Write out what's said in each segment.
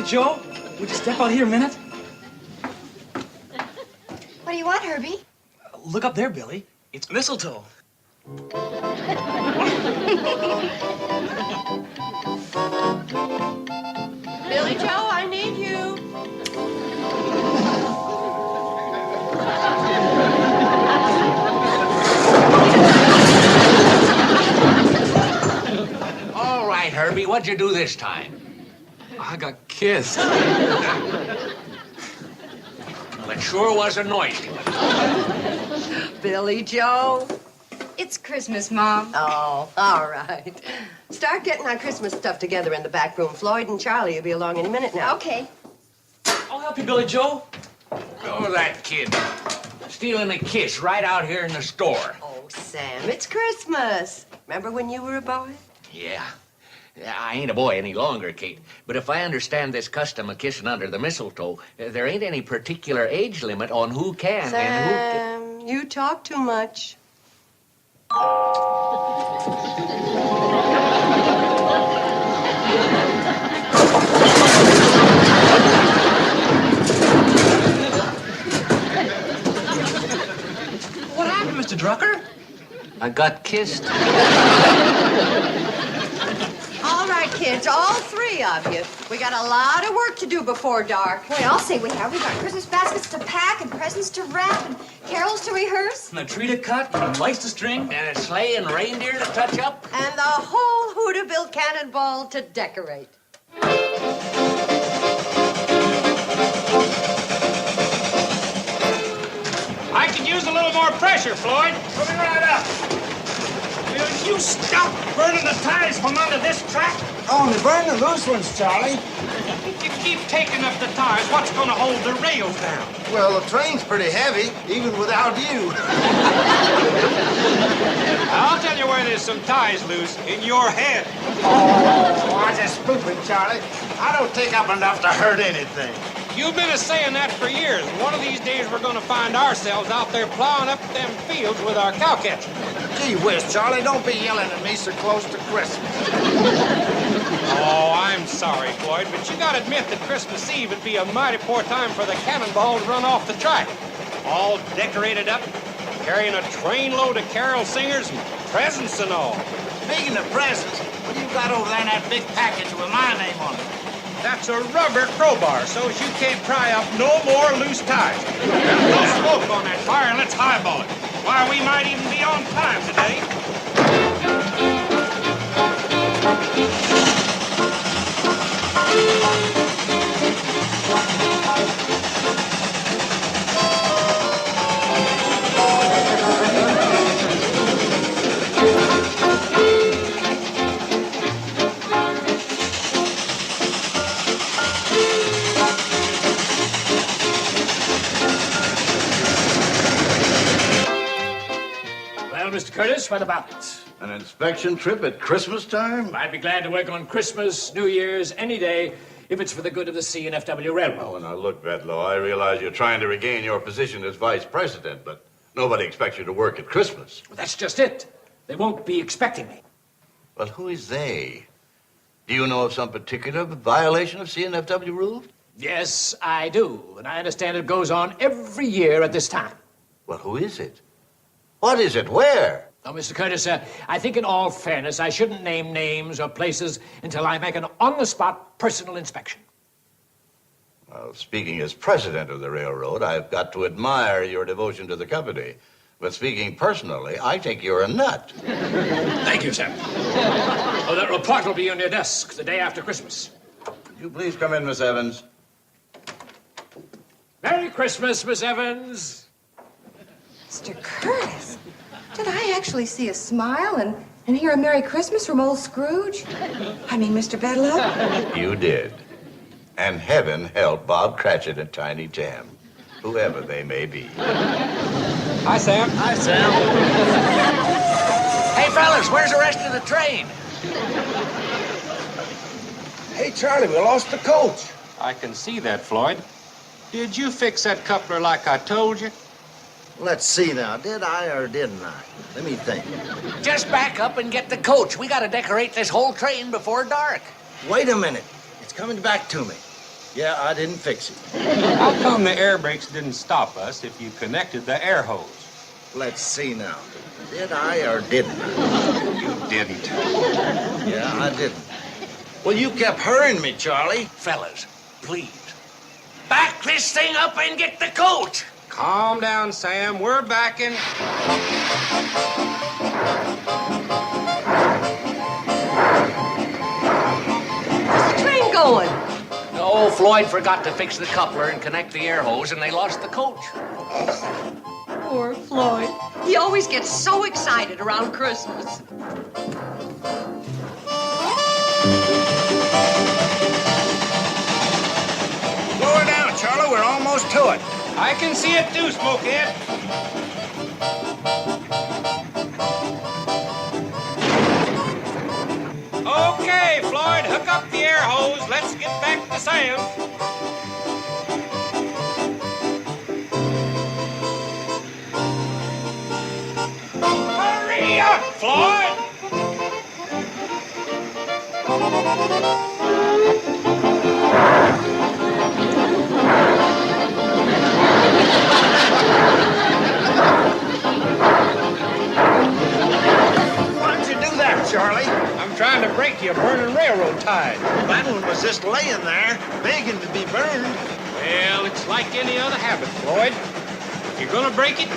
Billy Joe, would you step out here a minute? What do you want, Herbie? Look up there, Billy. It's mistletoe. Billy Joe, I need you. All right, Herbie, what'd you do this time? I got kissed. Well, it sure was a noisy one. Billy Joe. It's Christmas, Mom. Oh, all right. Start getting our Christmas stuff together in the back room. Floyd and Charlie will be along any minute now. Okay. I'll help you, Billy Joe. Oh, that kid. Stealing a kiss right out here in the store. Oh, Sam, it's Christmas. Remember when you were a boy? Yeah. I ain't a boy any longer, Kate. But if I understand this custom of kissing under the mistletoe, there ain't any particular age limit on who can and who can. Sam, you talk too much. What happened, Mr. Drucker? I got kissed. All right, kids, all three of you. We got a lot of work to do before dark. Boy, I'll say we have. We got Christmas baskets to pack and presents to wrap and carols to rehearse. And a tree to cut and lights to string. And a sleigh and reindeer to touch up. And the whole Hooterville Cannonball to decorate. I could use a little more pressure, Floyd. Coming right up. Will you stop burning the tires from under this track? Only burn the loose ones, Charlie. If you keep taking up the tires, what's going to hold the rails down? Well, the train's pretty heavy, even without you. I'll tell you where there's some tires loose. In your head. Oh, I just spoofing, Charlie. I don't take up enough to hurt anything. You've been saying that for years. One of these days, we're going to find ourselves out there plowing up them fields with our cow catcher. Gee whiz, Charlie, don't be yelling at me so close to Christmas. Oh, I'm sorry, Floyd, but you got to admit that Christmas Eve would be a mighty poor time for the Cannonball to run off the track. All decorated up, carrying a trainload of carol singers and presents and all. Speaking of presents, what do you got over there in that big package with my name on it? That's a rubber crowbar, so as you can't pry up no more loose tires. No smoke on that fire, and let's highball it. Why, we might even be on time today. Mr. Curtis, what about it? An inspection trip at Christmas time? I'd be glad to work on Christmas, New Year's, any day, if it's for the good of the C&FW Railroad. Oh, now look, Bedlow, I realize you're trying to regain your position as vice president, but nobody expects you to work at Christmas. Well, that's just it. They won't be expecting me. Well, who is they? Do you know of some particular violation of C&FW rules? Yes, I do. And I understand it goes on every year at this time. Well, who is it? What is it? Where? Oh, Mr. Curtis, I think in all fairness, I shouldn't name names or places until I make an on-the-spot personal inspection. Well, speaking as president of the railroad, I've got to admire your devotion to the company. But speaking personally, I think you're a nut. Thank you, sir. Oh, that report will be on your desk the day after Christmas. Would you please come in, Miss Evans? Merry Christmas, Miss Evans. Mr. Curtis, did I actually see a smile and hear a Merry Christmas from old Scrooge? I mean, Mr. Bedlow? You did. And heaven help Bob Cratchit and Tiny Tim, whoever they may be. Hi, Sam. Hi, Sam. Hey, fellas, where's the rest of the train? Hey, Charlie, we lost the coach. I can see that, Floyd. Did you fix that coupler like I told you? Let's see now, did I or didn't I? Let me think. Just back up and get the coach. We got to decorate this whole train before dark. Wait a minute. It's coming back to me. Yeah, I didn't fix it. How come the air brakes didn't stop us if you connected the air hose? Let's see now. Did I or didn't I? You didn't. Yeah, I didn't. Well, you kept hurrying me, Charlie. Fellas, please, back this thing up and get the coat. Calm down, Sam. We're backing. Where's the train going? Oh, Floyd forgot to fix the coupler and connect the air hose, and they lost the coach. Poor Floyd. He always gets so excited around Christmas. Slow her down, Charlie. We're almost to it. I can see it too, Smokehead. Okay, Floyd, hook up the air hose. Let's get back to Sam. Hurry up, Floyd! Why'd you do that, Charlie? I'm trying to break your burning railroad ties. That one was just laying there, begging to be burned. Well, it's like any other habit, Floyd. If you're gonna break it,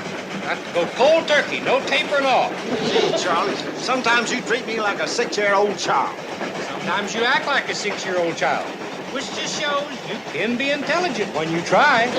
got to go cold turkey, no tapering off. Gee, Charlie, sometimes you treat me like a 6-year-old child. Sometimes you act like a 6-year-old child, which just shows you can be intelligent when you try.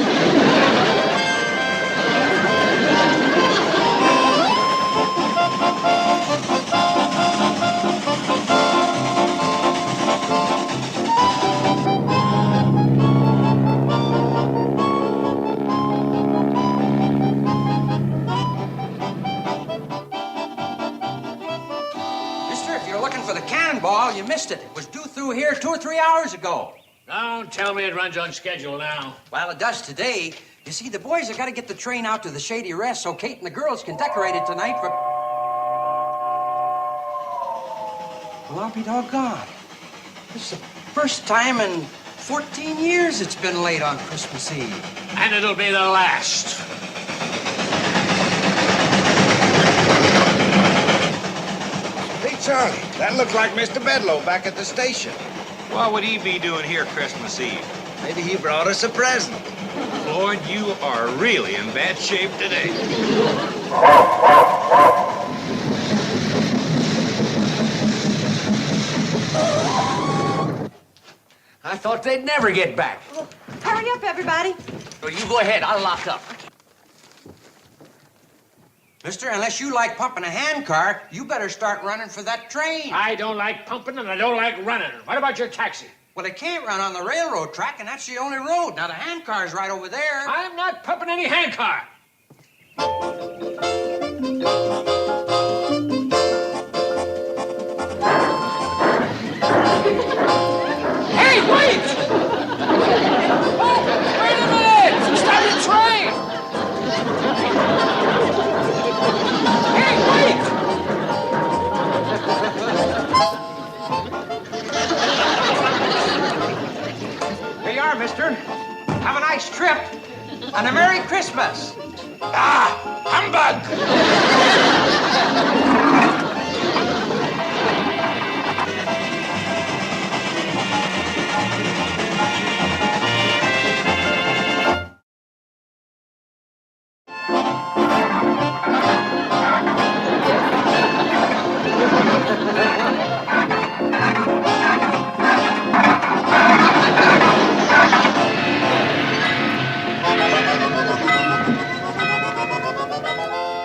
Mister, if you're looking for the Cannonball, you missed it. It was due through here 2 or 3 hours ago. Don't tell me it runs on schedule now. Well, it does today. You see, the boys have got to get the train out to the Shady Rest so Kate and the girls can decorate it tonight for... Well, I'll be doggone. This is the first time in 14 years it's been late on Christmas Eve. And it'll be the last. Hey, Charlie, that looks like Mr. Bedloe back at the station. What would he be doing here Christmas Eve? Maybe he brought us a present. Floyd, you are really in bad shape today. I thought they'd never get back. Hurry up, everybody. Well, you go ahead. I'll lock up. Mister, unless you like pumping a handcar, you better start running for that train. I don't like pumping and I don't like running. What about your taxi? Well, it can't run on the railroad track, and that's the only road. Now, the handcar's right over there. I'm not pumping any handcar. Hey, wait! Oh, wait a minute! Stop the train! Hey, wait! Here you are, mister. Have a nice trip. And a Merry Christmas. Ah, humbug!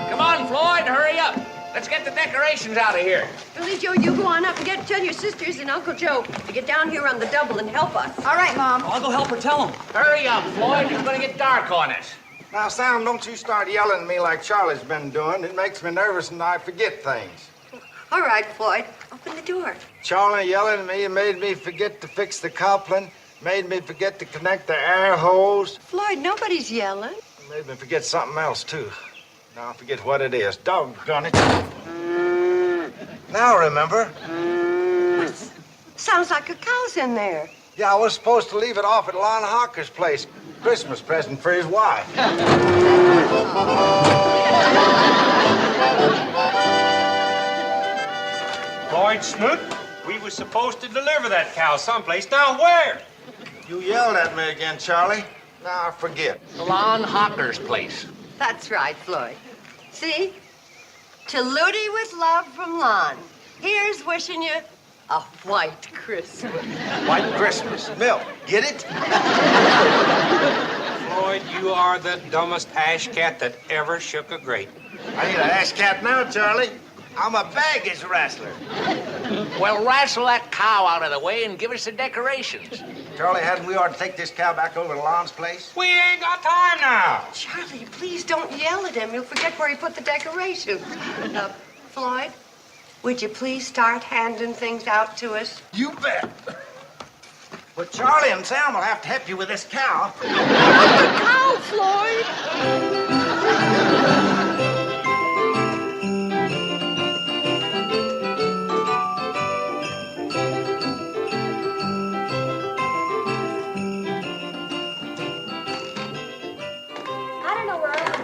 Come on, Floyd, hurry up. Let's get the decorations out of here. Billy Joe, you go on up and tell your sisters and Uncle Joe to get down here on the double and help us. All right, Mom. I'll go help her tell them. Hurry up, Floyd. It's going to get dark on us. Now, Sam, don't you start yelling at me like Charlie's been doing. It makes me nervous and I forget things. All right, Floyd, open the door. Charlie yelling at me made me forget to fix the coupling, made me forget to connect the air hose, Floyd, nobody's yelling. made me forget something else, too. Now I forget what it is. Doggone it. Now remember. Sounds like a cow's in there. Yeah, I was supposed to leave it off at Lon Hawker's place. Christmas present for his wife. Floyd Smoot, we were supposed to deliver that cow someplace. Now where? You yelled at me again, Charlie. Now I forget. Lon Hawker's place. That's right, Floyd. See? To Ludi with love from Lon. Here's wishing you a white Christmas. White Christmas. Milk. Get it? Floyd, you are the dumbest ash cat that ever shook a grate. I ain't an ass cat now, Charlie. I'm a baggage wrestler. Well, wrestle that cow out of the way and give us the decorations. Charlie, hadn't we ought to take this cow back over to Lon's place? We ain't got time now. Charlie, please don't yell at him. You'll forget where he put the decorations. Floyd, would you please start handing things out to us? You bet. But Charlie and Sam will have to help you with this cow. The cow, Floyd!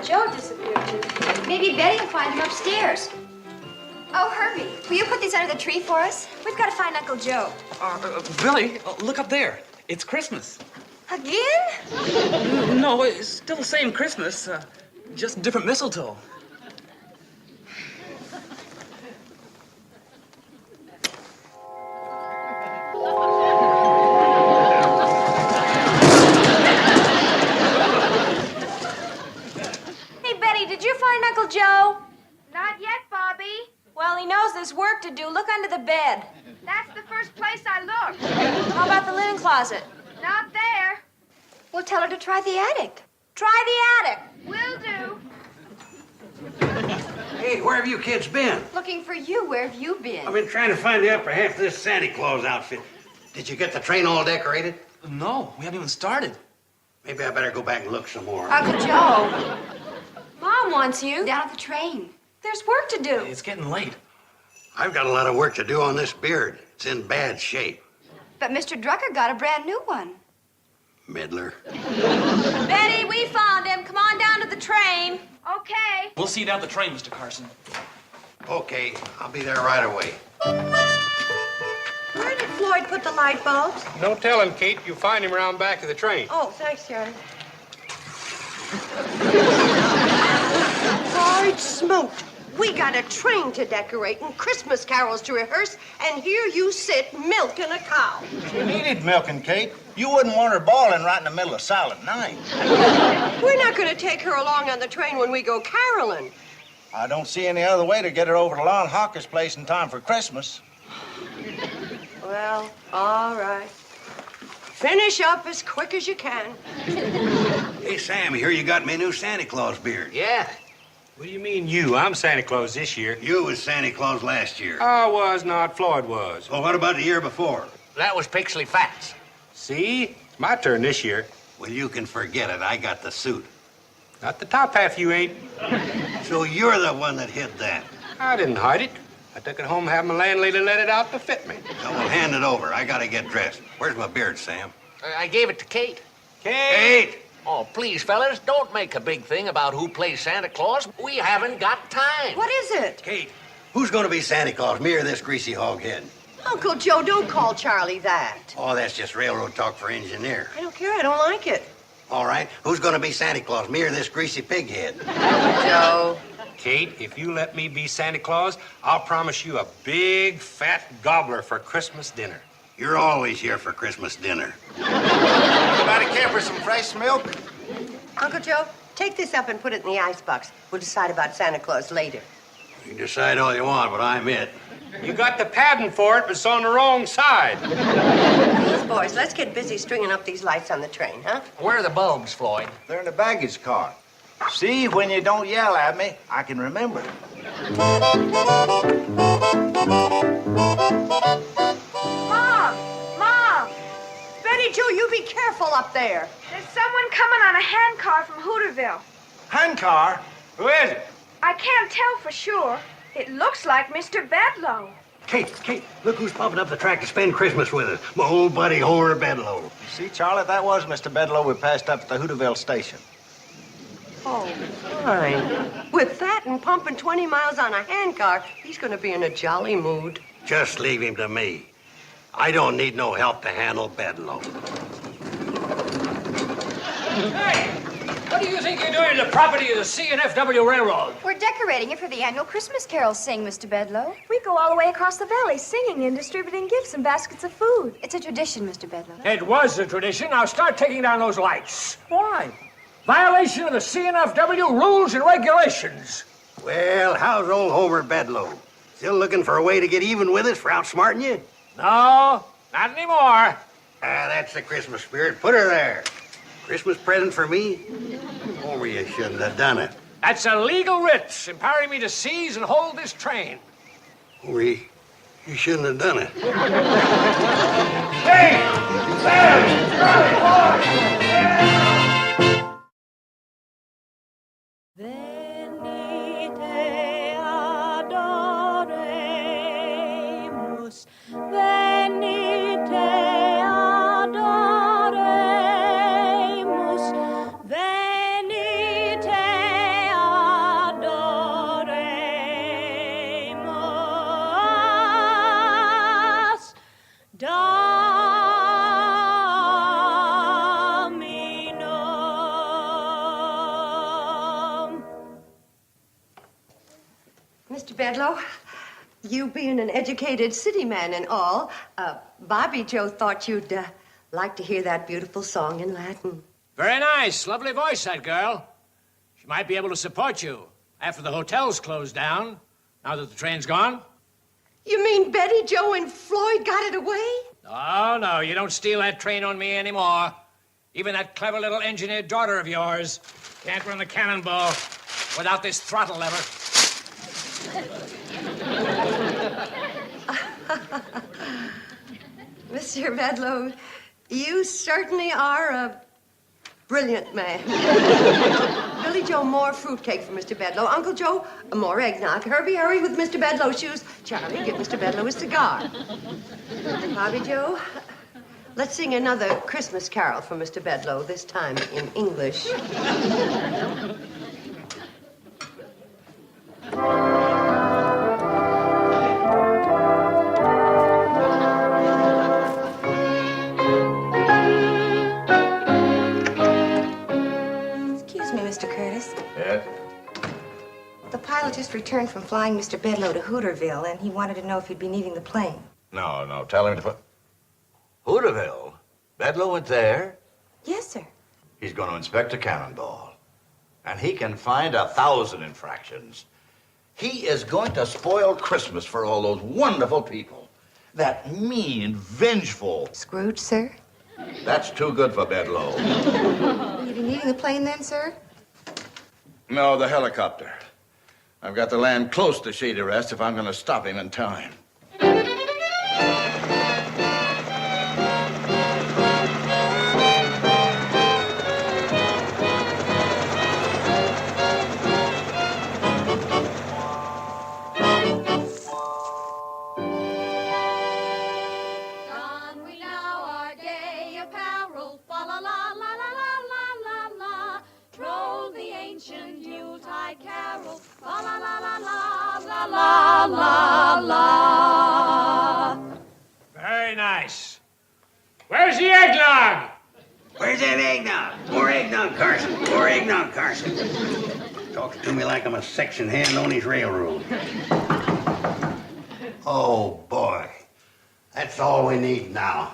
Joe disappeared to. Maybe Betty will find him upstairs. Oh, Herbie, will you put these under the tree for us? We've got to find Uncle Joe. Billy, look up there. It's Christmas. Again? No, it's still the same Christmas, just different mistletoe. Did you find Uncle Joe? Not yet, Bobby. Well, he knows there's work to do. Look under the bed. That's the first place I looked. How about the linen closet? Not there. Well, tell her to try the attic. Try the attic. Will do. Hey, where have you kids been? Looking for you. Where have you been? I've been trying to find the upper half of this Santa Claus outfit. Did you get the train all decorated? No, we haven't even started. Maybe I better go back and look some more. Uncle Joe. Mom wants you. Down at the train. There's work to do. It's getting late. I've got a lot of work to do on this beard. It's in bad shape. But Mr. Drucker got a brand new one. Middler. Betty, we found him. Come on down to the train. Okay. We'll see you down at the train, Mr. Carson. Okay, I'll be there right away. Where did Floyd put the light bulbs? No telling, Kate. You'll find him around back of the train. Oh, thanks, Charlie. Floyd Smoot, we got a train to decorate and Christmas carols to rehearse, and here you sit milking a cow. She needed milking, Kate. You wouldn't want her bawling right in the middle of silent night. We're not going to take her along on the train when we go caroling. I don't see any other way to get her over to Lon Hawker's place in time for Christmas. Well, all right. Finish up as quick as you can. Hey, Sam, here you got me new Santa Claus beard. Yeah. What do you mean you? I'm Santa Claus this year. You was Santa Claus last year. I was not. Floyd was. Well, what about the year before? That was Pixley Fats. See? It's my turn this year. Well, you can forget it. I got the suit. Not the top half, you ain't. So you're the one that hid that. I didn't hide it. I took it home and had my landlady let it out to fit me. Now, well, hand it over. I gotta get dressed. Where's my beard, Sam? I gave it to Kate. Kate! Oh, please, fellas, don't make a big thing about who plays Santa Claus. We haven't got time. What is it? Kate, who's gonna be Santa Claus, me or this greasy hoghead? Uncle Joe, don't call Charlie that. Oh, that's just railroad talk for engineer. I don't care. I don't like it. All right, who's gonna be Santa Claus, me or this greasy pighead? Joe. Kate, if you let me be Santa Claus, I'll promise you a big, fat gobbler for Christmas dinner. You're always here for Christmas dinner. Anybody care for some fresh milk? Uncle Joe, take this up and put it in the icebox. We'll decide about Santa Claus later. You can decide all you want, but I'm it. You got the padding for it, but it's on the wrong side. Please, boys, let's get busy stringing up these lights on the train, huh? Where are the bulbs, Floyd? They're in the baggage car. See, when you don't yell at me, I can remember. Mom! Betty Jo, you be careful up there. There's someone coming on a handcar from Hooterville. Handcar? Who is it? I can't tell for sure. It looks like Mr. Bedloe. Kate, look who's popping up the track to spend Christmas with us. My old buddy, Homer Bedlow. You see, Charlie, that was Mr. Bedlow we passed up at the Hooterville station. Oh, fine. With that and pumping 20 miles on a handcar, he's going to be in a jolly mood. Just leave him to me. I don't need no help to handle Bedlow. Hey, what do you think you're doing to the property of the C&FW Railroad? We're decorating it for the annual Christmas carol sing, Mr. Bedlow. We go all the way across the valley singing and distributing gifts and baskets of food. It's a tradition, Mr. Bedlow. It was a tradition. Now start taking down those lights. Why? Violation of the C&FW rules and regulations. Well, how's old Homer Bedlow? Still looking for a way to get even with us for outsmarting you? No, not anymore. That's the Christmas spirit. Put her there. Christmas present for me? Homer, you shouldn't have done it. That's a legal writ empowering me to seize and hold this train. Homer, you shouldn't have done it. Hey! Venite adoremus, venite adoremus, venite adoremus, Dominum. Mr. Bedlow, you being an educated city man and all, Bobby Joe thought you'd like to hear that beautiful song in Latin. Very nice. Lovely voice, that girl. She might be able to support you after the hotel's closed down, now that the train's gone. You mean Betty Joe and Floyd got it away? Oh, no, you don't steal that train on me anymore. Even that clever little engineered daughter of yours can't run the Cannonball without this throttle lever. Mr. Bedlow, you certainly are a brilliant man. Billy Joe, more fruitcake for Mr. Bedlow. Uncle Joe, more eggnog. Herbie, hurry with Mr. Bedlow's shoes. Charlie, give Mr. Bedlow a cigar. Bobby Joe, let's sing another Christmas carol for Mr. Bedlow, this time in English. Excuse me, Mr. Curtis. Yes? The pilot just returned from flying Mr. Bedlow to Hooterville, and he wanted to know if he'd be needing the plane. No, tell him to put... Hooterville? Bedlow went there? Yes, sir. He's going to inspect a cannonball. And he can find 1,000 infractions. He is going to spoil Christmas for all those wonderful people. That mean, vengeful... Scrooge, sir? That's too good for Bedlow. Will you be needing the plane then, sir? No, the helicopter. I've got to land close to Shady Rest if I'm going to stop him in time. Don we now our gay apparel, fa la la la la la la la la. Troll the ancient Yuletide carol, fa la la la la la la la la. Very nice. Where's the eggnog? Where's that eggnog? More eggnog, Carson. More eggnog, Carson. Talks to me like I'm a section hand on his railroad. Oh, boy. That's all we need now.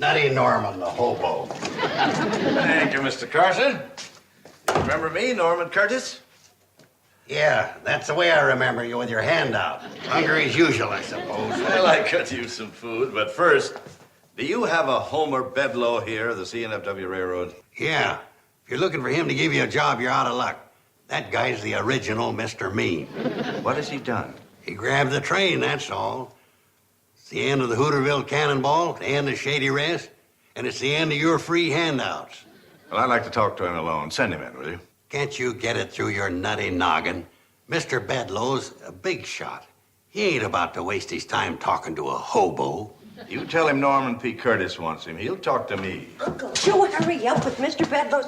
Nutty Norman, the hobo. Thank you, Mr. Carson. You remember me, Norman Curtis? Yeah, that's the way I remember you, with your hand out. Hungry as usual, I suppose. Well, I could use some food, but first, do you have a Homer Bedlow here, the C&FW Railroad? Yeah. If you're looking for him to give you a job, you're out of luck. That guy's the original Mr. Mean. What has he done? He grabbed the train, that's all. It's the end of the Hooterville Cannonball, the end of Shady Rest, and it's the end of your free handouts. Well, I'd like to talk to him alone. Send him in, will you? Can't you get it through your nutty noggin? Mr. Bedlow's a big shot. He ain't about to waste his time talking to a hobo. You tell him Norman P. Curtis wants him. He'll talk to me. Uncle Joe, hurry up with Mr. Bedlow's...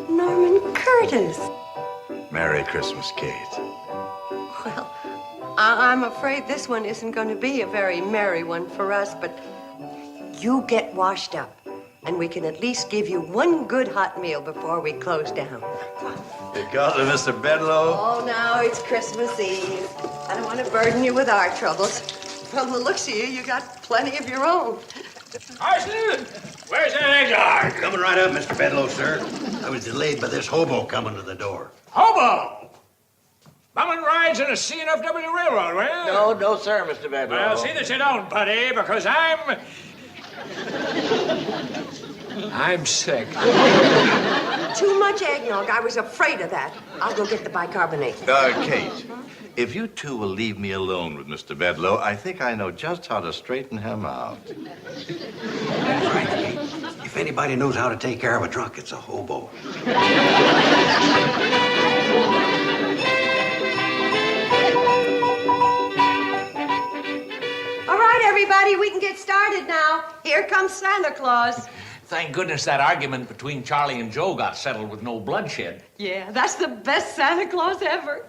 Norman Curtis. Merry Christmas, Kate. Well, I'm afraid this one isn't going to be a very merry one for us, but you get washed up, and we can at least give you one good hot meal before we close down. Because of Mr. Bedlow? Oh, now it's Christmas Eve. I don't want to burden you with our troubles. From the looks of you, you got plenty of your own. Carson, where's that eggnog? Coming right up, Mr. Bedlow, sir. I was delayed by this hobo coming to the door. Hobo! Bumming rides in a C&FW railroad, well? No, sir, Mr. Bedlow. Well, see that you don't, buddy, because I'm sick. Too much eggnog. I was afraid of that. I'll go get the bicarbonate. Kate, if you two will leave me alone with Mr. Bedlow, I think I know just how to straighten him out. That's right, Kate. If anybody knows how to take care of a drunk, it's a hobo. All right, everybody, we can get started now. Here comes Santa Claus. Thank goodness that argument between Charlie and Joe got settled with no bloodshed. Yeah, that's the best Santa Claus ever.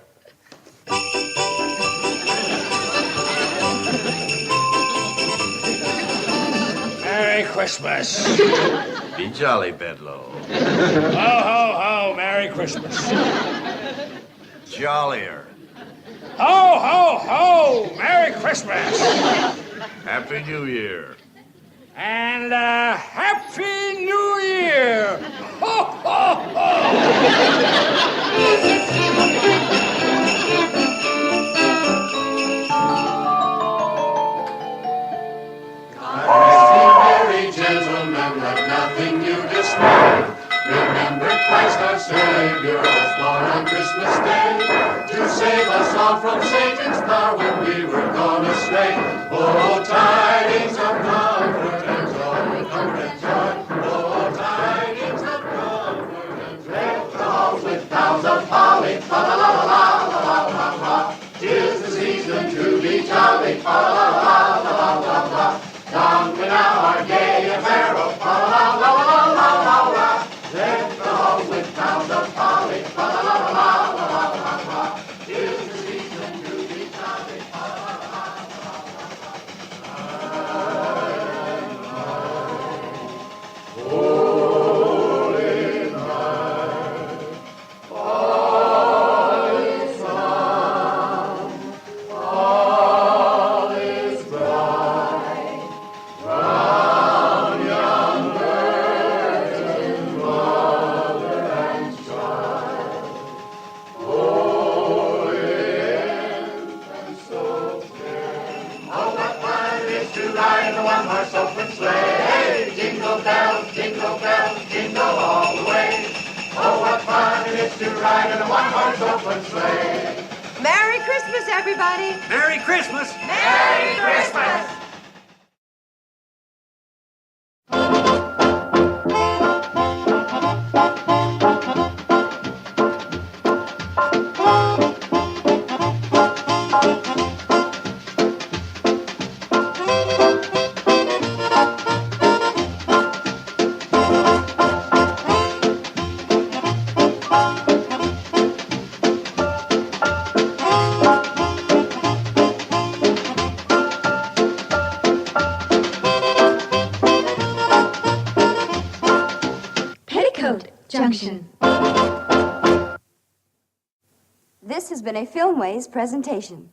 Merry Christmas. Be jolly, Bedlow. Ho, ho, ho, Merry Christmas. Jollier. Ho, ho, ho, Merry Christmas. Happy New Year. And Happy New Year. Ho, ho, ho. Merry gentlemen, let nothing you dismay. Remember Christ our Savior was born on Christmas Day to save us all from Satan's power when we were gone astray. Oh, tidings of comfort and joy, comfort and joy. Oh, tidings of comfort and joy. Deck the halls with boughs of holly, fa la la la la la la la la. 'Tis the season to be jolly, fa la la la la la la la. Don we now our gay apparel, fa la la la la la la la. Deck the halls with boughs of holly, fa la la la la la la la. 'Tis the season to be jolly, fa la la la la la la. Holy night, all is sun, all is bright. Round young virgin mother and child, holy infant so fair. Oh, what fun it is to ride in a one-horse open sleigh! Jingle bells, jingle all the way. Oh, what fun it is to ride in a one-horse open sleigh! Merry Christmas, everybody. Merry Christmas! Merry Christmas. Petticoat Junction. This has been a Filmways presentation.